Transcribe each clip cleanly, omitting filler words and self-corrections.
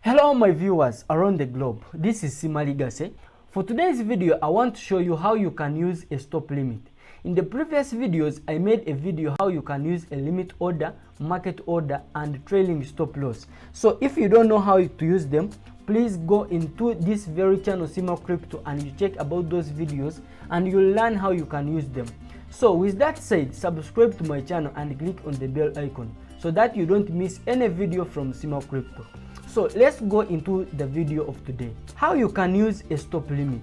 Hello my viewers around the globe, this is Simaligase. For today's video, I want to show you how you can use a stop limit. In the previous videos, I made a video how you can use a limit order, market order and trailing stop loss. So if you don't know how to use them, please go into this very channel Sima Crypto and you check about those videos and you'll learn how you can use them. So with that said, subscribe to my channel and click on the bell icon so that you don't miss any video from Sima Crypto. So let's go into the video of today. How you can use a stop limit.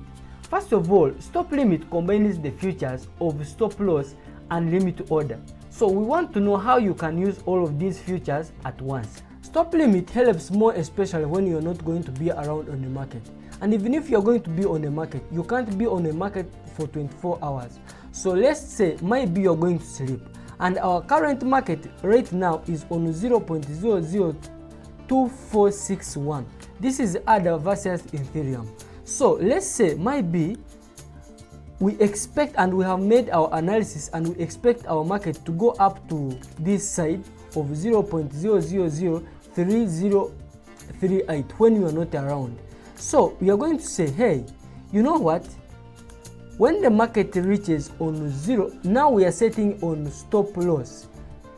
First of all, stop limit combines the features of stop loss and limit order. So we want to know how you can use all of these features at once. Stop limit helps more especially when you're not going to be around on the market. And even if you're going to be on the market, you can't be on the market for 24 hours. So let's say maybe you're going to sleep. And our current market right now is on 0.002461. This is ADA versus Ethereum. So let's say maybe we expect and we have made our analysis and we expect our market to go up to this side of 0.0003038 when you are not around. So we are going to say, hey, you know what? When the market reaches on 0, now we are setting on stop loss.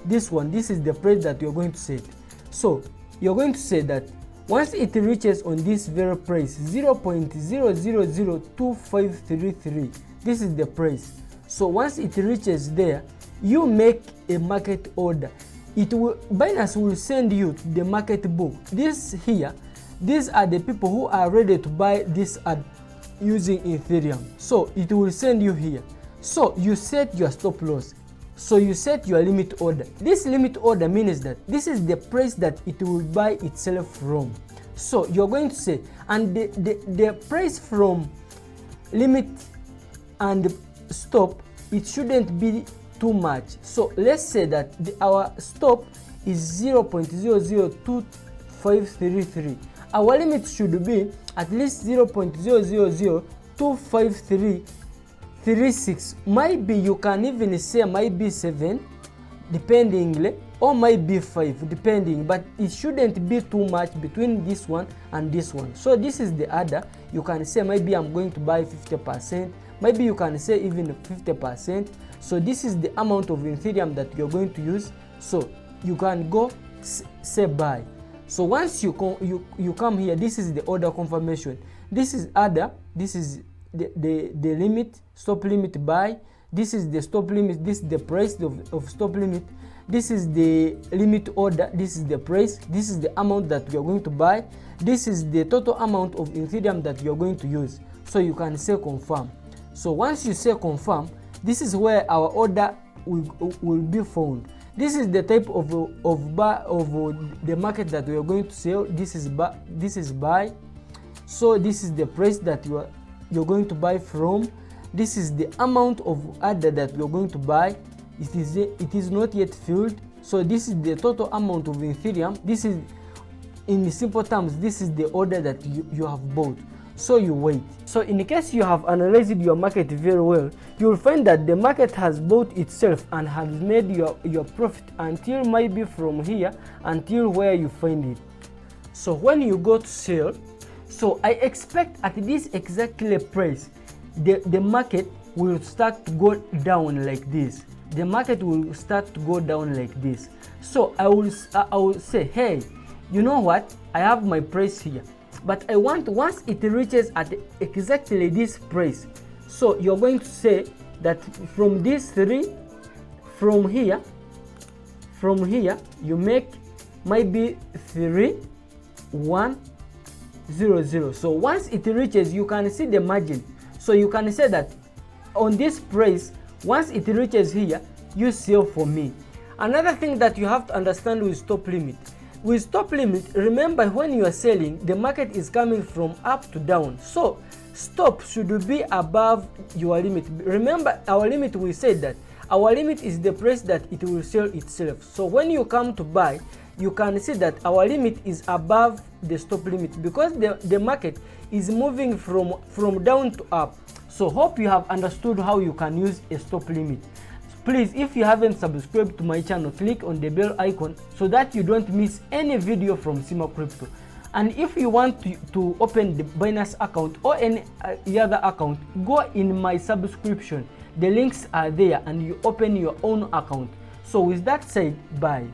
This is the price that you're going to set. So you're going to say that once it reaches on this very price 0.0002533, this is the price. So once it reaches there, you make a market order. Binance will send you the market book. These are the people who are ready to buy this ad using Ethereum. So it will send you here. So you set your stop loss. So you set your limit order. This limit order means that this is the price that it will buy itself from. So you're going to say, and the price from limit and stop, it shouldn't be too much. So let's say that our stop is 0.00253. Our limit should be at least 0.0025336. Maybe you can even say maybe 7 depending, or maybe 5 depending, but it shouldn't be too much between this one and this one. So this is the other. You can say maybe I'm going to buy 50%, maybe you can say even 50%. So this is the amount of Ethereum that you're going to use. So you can go say buy. So once you come here, this is the order confirmation. This is other, this is the limit, stop limit buy. This is the stop limit, this is the price of stop limit. This is the limit order, this is the price, this is the amount that you are going to buy. This is the total amount of Ethereum that you are going to use. So you can say confirm. So once you say confirm, this is where our order will be found. This is the type of the market that we are going to sell. This is buy. So this is the price that you're going to buy from. This is the amount of order that you're going to buy. It is not yet filled. So this is the total amount of Ethereum. This is, in simple terms, this is the order that you have bought. So you wait. So in case you have analyzed your market very well, you will find that the market has bought itself and has made your profit until maybe from here until where you find it. So when you go to sell, so I expect at this exactly price, the market will start to go down like this. The market will start to go down like this. So I will say, hey, you know what? I have my price here. But I want, once it reaches at exactly this price, so you're going to say that from this 3, from here, you make maybe 3100. So once it reaches, you can see the margin. So you can say that on this price, once it reaches here, you sell for me. Another thing that you have to understand with stop limit. With stop limit, remember when you are selling, the market is coming from up to down. So stop should be above your limit. Remember our limit, we said that our limit is the price that it will sell itself. So when you come to buy, you can see that our limit is above the stop limit because the market is moving from down to up. So hope you have understood how you can use a stop limit. Please, if you haven't subscribed to my channel, click on the bell icon so that you don't miss any video from Sima Crypto. And if you want to open the Binance account or any other account, go in my subscription. The links are there and you open your own account. So with that said, bye.